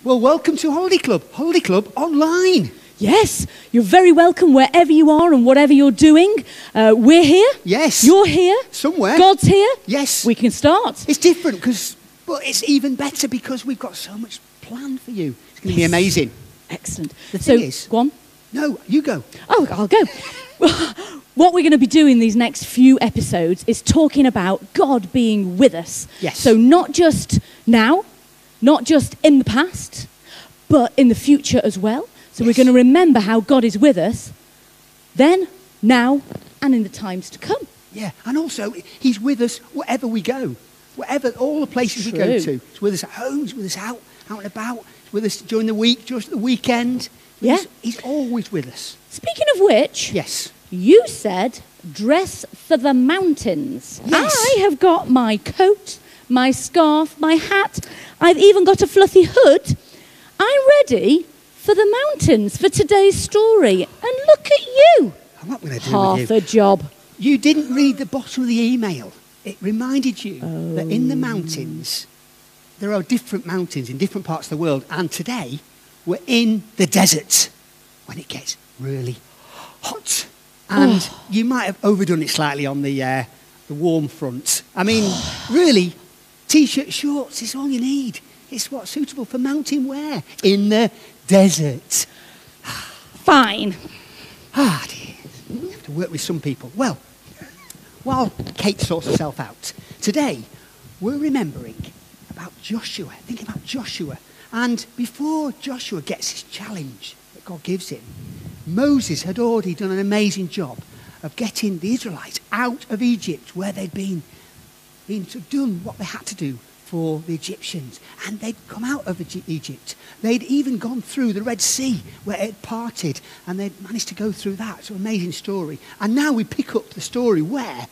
Well, welcome to Holiday Club Online. Yes, you're very welcome wherever you are and whatever you're doing. We're here. Yes. You're here. Somewhere. God's here. Yes. We can start. It's different but it's even better because we've got so much planned for you. It's going to be amazing. Excellent. The thing is... Go on. No, you go. Oh, I'll go. What we're going to be doing these next few episodes is talking about God being with us. Yes. So not just now, not just in the past, but in the future as well. So we're going to remember how God is with us then, now, and in the times to come. Yeah, and also he's with us wherever we go. Wherever, all the places we go to. He's with us at home, he's with us out and about. He's with us during the week, just the weekend. Yeah. He's always with us. Speaking of which, yes, you said dress for the mountains. Yes. I have got my coat, my scarf, my hat. I've even got a fluffy hood. I'm ready for the mountains for today's story. And look at you. What will I do Half with you? a job. You didn't read the bottom of the email. It reminded you that in the mountains, there are different mountains in different parts of the world. And today, we're in the desert when it gets really hot. And you might have overdone it slightly on the warm front. I mean, really, T-shirt, shorts is all you need. It's what's suitable for mountain wear in the desert. Fine. Dear. You have to work with some people. Well, while Kate sorts herself out, today we're remembering about Joshua. Think about Joshua. And before Joshua gets his challenge that God gives him, Moses had already done an amazing job of getting the Israelites out of Egypt, where they'd been done what they had to do for the Egyptians. And they'd come out of Egypt. They'd even gone through the Red Sea, where it had parted, and they'd managed to go through that. It's an amazing story. And now we pick up the story where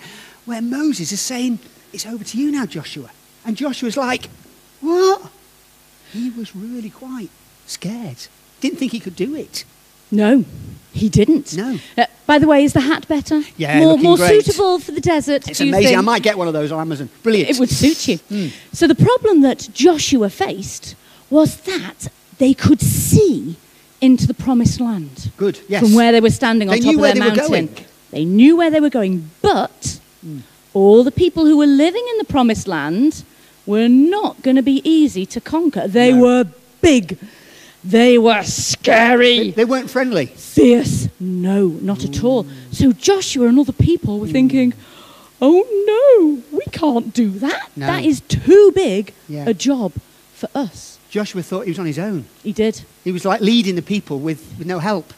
Moses is saying, it's over to you now, Joshua. And Joshua's like, what? He was really quite scared. Didn't think he could do it. No, he didn't. No. By the way, is the hat better? Yeah, more great. Suitable for the desert. It's do you amazing. think? I might get one of those on Amazon. Brilliant. It would suit you. So the problem that Joshua faced was that they could see into the promised land. Good, yes. From where they were standing on top of their mountain. They knew where they were going, but all the people who were living in the promised land were not going to be easy to conquer. They were big. They were scary. They weren't friendly. Fierce. No, not at all. So Joshua and other people were thinking, oh no, we can't do that. No. That is too big a job for us. Joshua thought he was on his own. He did. He was like leading the people with no help.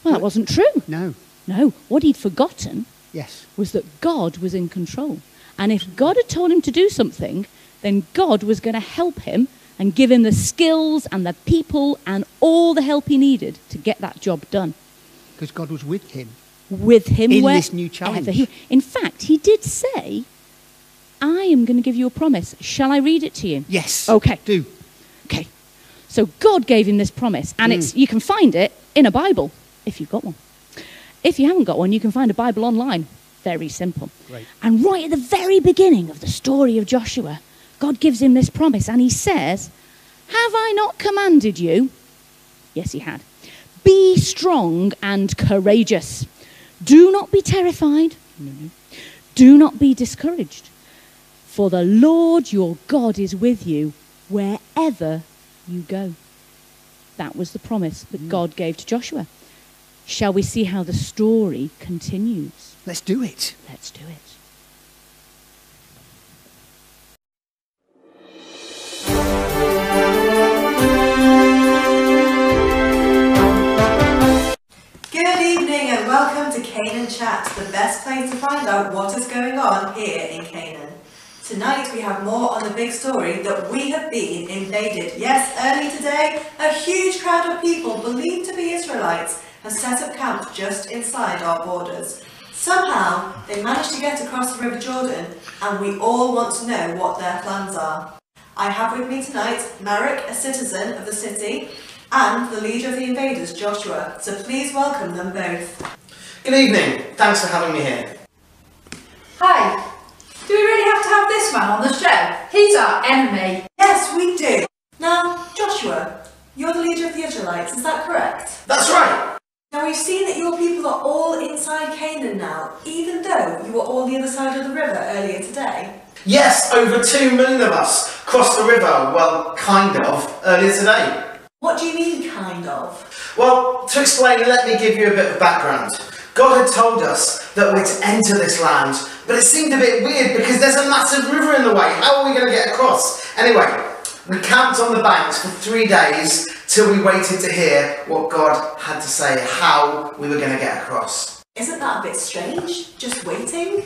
Well, that wasn't true. No. No, what he'd forgotten Yes. was that God was in control. And if God had told him to do something, then God was going to help him and give him the skills and the people and all the help he needed to get that job done. Because God was with him. With him in this new challenge. In fact, he did say, I am going to give you a promise. Shall I read it to you? Yes. Okay. Do. Okay. So God gave him this promise, and you can find it in a Bible, if you've got one. If you haven't got one, you can find a Bible online. Very simple. Great. And right at the very beginning of the story of Joshua, God gives him this promise, and he says, have I not commanded you? Yes, he had. Be strong and courageous. Do not be terrified. No. Do not be discouraged. For the Lord your God is with you wherever you go. That was the promise that God gave to Joshua. Shall we see how the story continues? Let's do it. Let's do it. Good evening and welcome to Canaan Chat, the best place to find out what is going on here in Canaan. Tonight we have more on the big story that we have been invaded. Yes, early today, a huge crowd of people believed to be Israelites has set up camp just inside our borders. Somehow, they managed to get across the River Jordan, and we all want to know what their plans are. I have with me tonight Marek, a citizen of the city, and the leader of the invaders, Joshua, so please welcome them both. Good evening, thanks for having me here. Hi, do we really have to have this man on the show? He's our enemy. Yes, we do. Now, Joshua, you're the leader of the Israelites, is that correct? That's right. Now we've seen that your people are all inside Canaan now, even though you were all the other side of the river earlier today. Yes, over 2 million of us crossed the river, well, kind of, earlier today. What do you mean, kind of? Well, to explain, let me give you a bit of background. God had told us that we're to enter this land, but it seemed a bit weird because there's a massive river in the way. How are we going to get across? Anyway, we camped on the banks for 3 days till we waited to hear what God had to say, how we were going to get across. Isn't that a bit strange? Just waiting?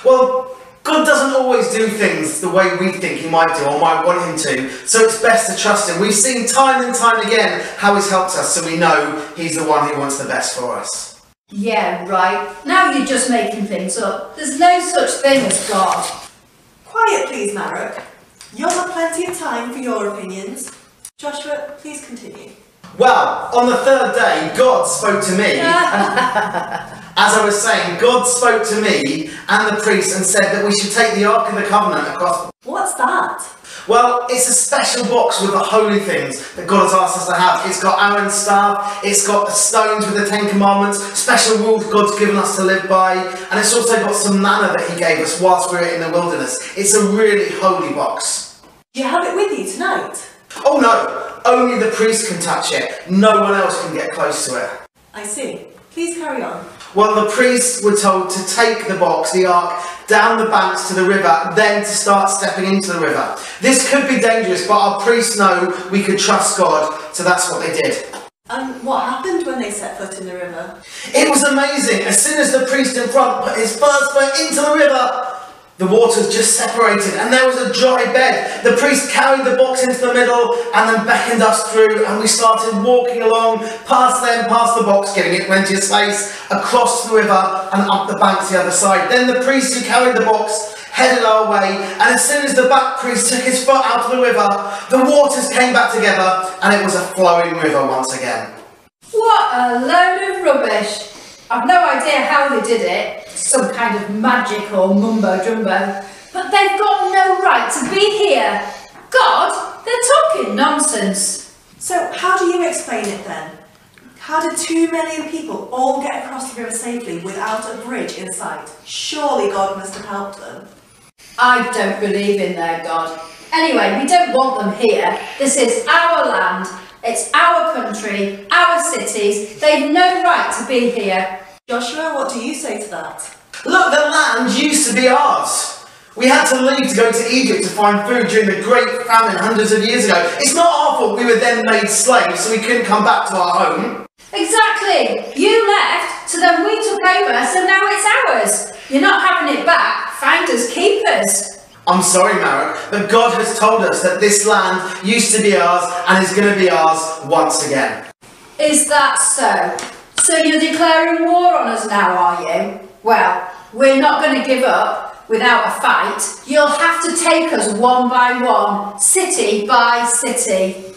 Well, God doesn't always do things the way we think he might do or might want him to, so it's best to trust him. We've seen time and time again how he's helped us, so we know he's the one who wants the best for us. Yeah, right. Now you're just making things up. There's no such thing as God. Quiet please, Marek. You'll have plenty of time for your opinions. Joshua, please continue. Well, on the 3rd day, God spoke to me. As I was saying, God spoke to me and the priests and said that we should take the Ark of the Covenant across. What's that? Well, it's a special box with the holy things that God has asked us to have. It's got Aaron's staff, it's got the stones with the 10 Commandments, special rules God's given us to live by, and it's also got some manna that he gave us whilst we were in the wilderness. It's a really holy box. Do you have it with you tonight? Oh no, only the priest can touch it. No one else can get close to it. I see. Please carry on. Well, the priests were told to take the box, the ark, down the banks to the river, then to start stepping into the river. This could be dangerous, but our priests know we could trust God, so that's what they did. And what happened when they set foot in the river? It was amazing. As soon as the priest in front put his first foot into the river, the waters just separated and there was a dry bed. The priest carried the box into the middle and then beckoned us through, and we started walking along past them, past the box, giving it plenty of space, across the river and up the bank to the other side. Then the priest who carried the box headed our way, and as soon as the back priest took his foot out of the river, the waters came back together and it was a flowing river once again. What a load of rubbish. I've no idea how they did it, some kind of magic or mumbo-jumbo, but they've got no right to be here. God, they're talking nonsense. So how do you explain it then? How did 2 million people all get across the river safely without a bridge in sight? Surely God must have helped them. I don't believe in their God. Anyway, we don't want them here. This is our land. It's our country, our cities. They've no right to be here. Joshua, what do you say to that? Look, the land used to be ours. We had to leave to go to Egypt to find food during the Great Famine hundreds of years ago. It's not our fault we were then made slaves, so we couldn't come back to our home. Exactly. You left, so then we took over, so now it's ours. You're not having it back. Finders keepers. I'm sorry, Marek, but God has told us that this land used to be ours and is going to be ours once again. Is that so? So you're declaring war on us now, are you? Well, we're not going to give up without a fight. You'll have to take us one by one, city by city.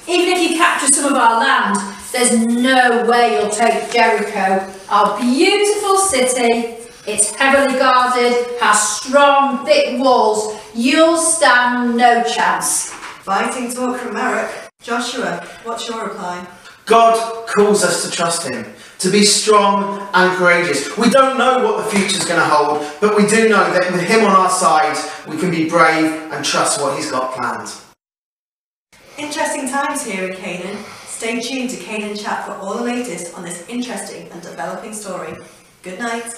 Even if you capture some of our land, there's no way you'll take Jericho, our beautiful city. It's heavily guarded, has strong, thick walls. You'll stand no chance. Fighting talk from Marek. Joshua, what's your reply? God calls us to trust him, to be strong and courageous. We don't know what the future's going to hold, but we do know that with him on our side, we can be brave and trust what he's got planned. Interesting times here in Canaan. Stay tuned to Canaan Chat for all the latest on this interesting and developing story. Good night.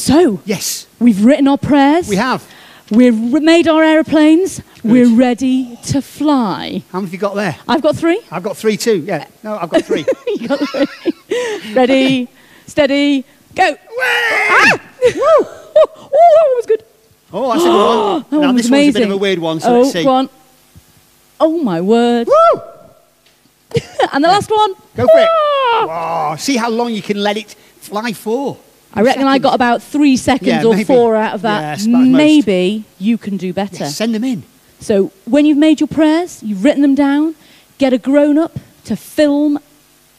So, Yes, we've written our prayers. we have. We've made our aeroplanes. We're ready to fly. How many have you got there? I've got 3. I've got 3 too. Yeah. No, I've got 3. You got 3. Ready, steady, go. Ah! Oh, that was good. Oh, that's a good one. That Now, one this was one's a bit amazing. of a weird one, so Oh, let's see. go on. Oh, my word. Woo! And the last one. Go for it. Ah! Oh, see how long you can let it fly for. I reckon I got about 3 seconds Yeah, or maybe. 4 out of that. Yes, about most. Maybe you can do better. Yeah, send them in. So when you've made your prayers, you've written them down, get a grown-up to film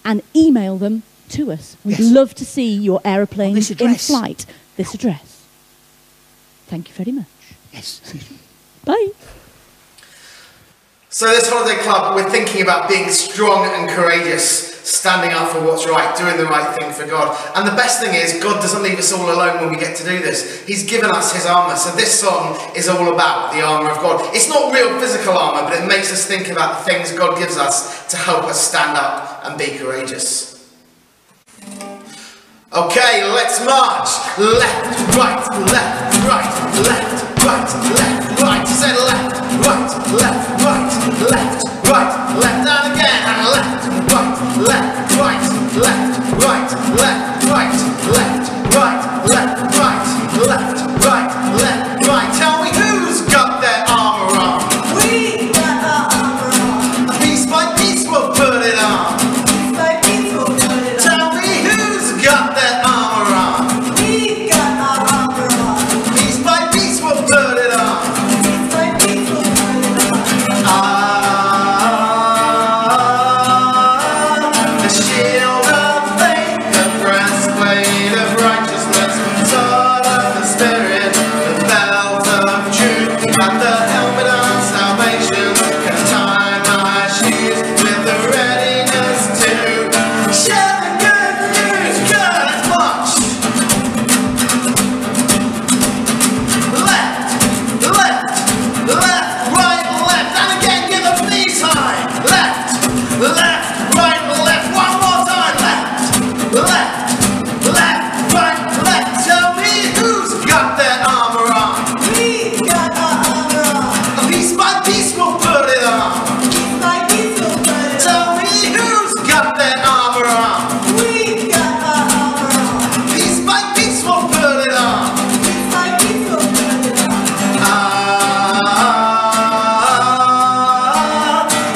and email them to us. We'd Yes. love to see your aeroplanes this in address. flight. This address. Thank you very much. Yes. Bye. So this holiday club, we're thinking about being strong and courageous, standing up for what's right, doing the right thing for God. And the best thing is, God doesn't leave us all alone when we get to do this. He's given us his armour. So this song is all about the armour of God. It's not real physical armour, but it makes us think about the things God gives us to help us stand up and be courageous. Okay, let's march. Left, right, left, right, left, right, left, right. Say left, right, left, right, left, right, left, and again. And left, right, left, right, left, right, left, right, left, right, left, right, left, right, left, right. Tell me who's got their armour on? We got our armour on. Piece by piece we'll put it on. Piece by piece we'll put it on. Tell me who's got their armour on. We got our armour on. Piece by piece we'll put it on. Piece by piece we'll put it on. The shield of faith, the breastplate of righteousness, sword of the spirit, the belt of truth, got the helmet of salvation, gonna tie my shoes with the readiness to share the good news. Good march. Left, left, left, right, left, and again give the knees high. Left, left, right, left, one more time. Left, left, right, left. Tell me who's got their armour on. We got our armour on. Piece by piece we'll put it on. Piece by piece we'll put it on. Tell me who's got their armour on. We got our armour on. Piece by piece we'll put it on. Piece by piece we'll put it on.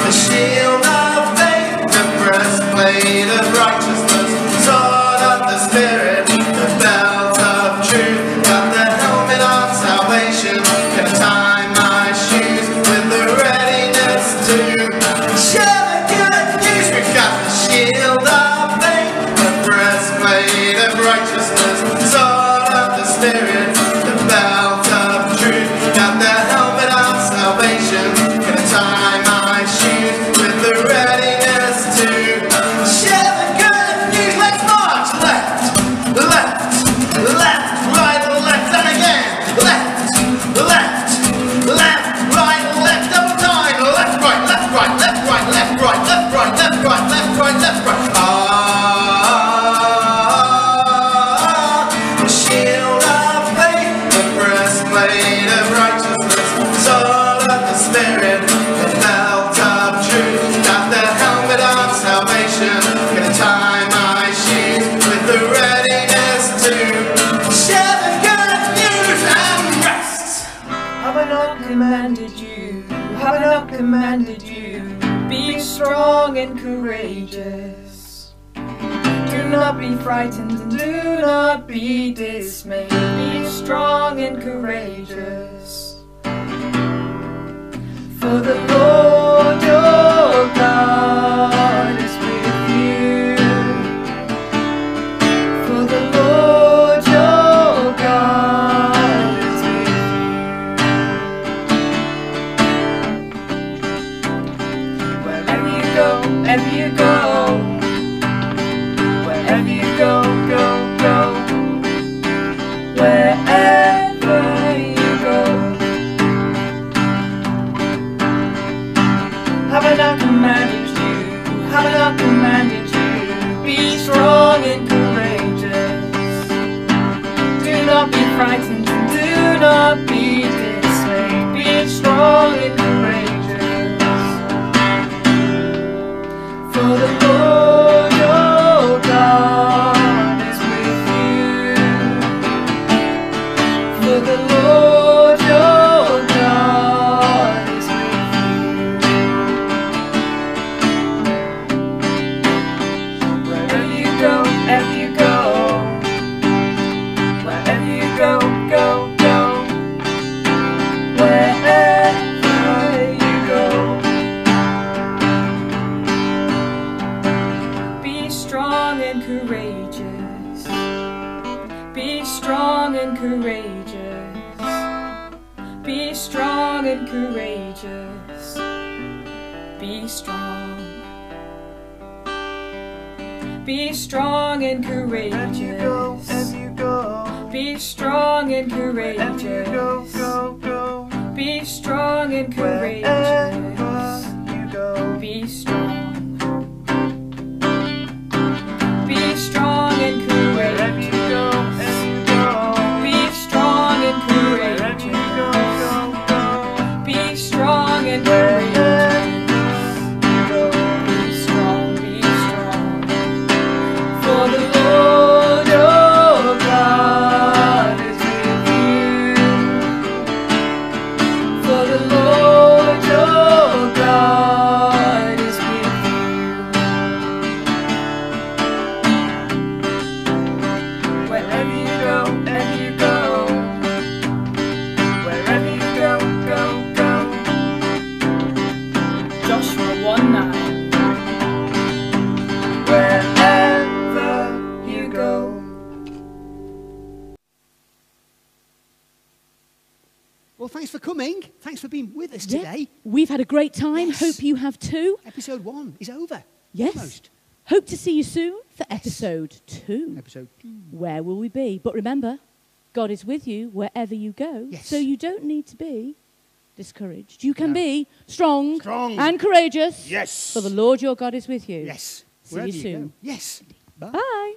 The shield of faith, the breastplate of righteousness, sword of the spirit, the belt of truth, got the helmet of salvation, gonna tie my shoes with the readiness to share the good news. We've got the shield of faith, the breastplate of righteousness, sword of the spirit, the belt of truth, got the helmet of salvation, gonna tie my shoes with the readiness to share the good news. Let's march. Left, left, left, right, left, and again. Left, left, left, right, left, double time. Left, right, left, right, left, right, left, right, left, right, left, right, left, right, left, right. The shield of faith, the breastplate of righteousness, sword of the spirit, the belt of truth, got the helmet of salvation, gonna tie my shoes with the readiness to share the good news and rest. Have I not commanded you? Have I not commanded you? Be strong and courageous. Do not be frightened and do not be dismayed. Be strong and courageous. For the Lord your God is with you. For the Lord your God is with you. Wherever you go, wherever you go, wherever you go, go, go. Wherever you go. Have I not commanded you? Have I not commanded you? Be strong and courageous. Do not frightened and do not be dismayed. Be strong and courageous. For the Lord your God is with you. For the Lord your God is with you. Wherever you go, wherever you go, wherever you go, go, go. Wherever you go, be strong and courageous. Be strong and courageous. Be strong and courageous. Be strong. Be strong and courageous. Be strong and courageous. Be strong and courageous. Be strong. Be strong and courageous. Be strong and courageous. Be strong and courageous. Be strong, be strong. For the Lord your God is with you. For the Lord your God is with you. Wherever you go, wherever you go, wherever you go, go, go. Joshua 1:9. Wherever you go. Well, thanks for coming. Thanks for being with us Yeah, today. we've had a great time. Yes. Hope you have too. Episode 1 is over. Yes. Almost. Hope to see you soon for episode 2. Episode 2. Where will we be? But remember, God is with you wherever you go. Yes. So you don't need to be discouraged. You can No. be strong, Strong. and courageous. Yes. For the Lord your God is with you. Yes. See Wherever you go. soon. Yes. Bye. Bye.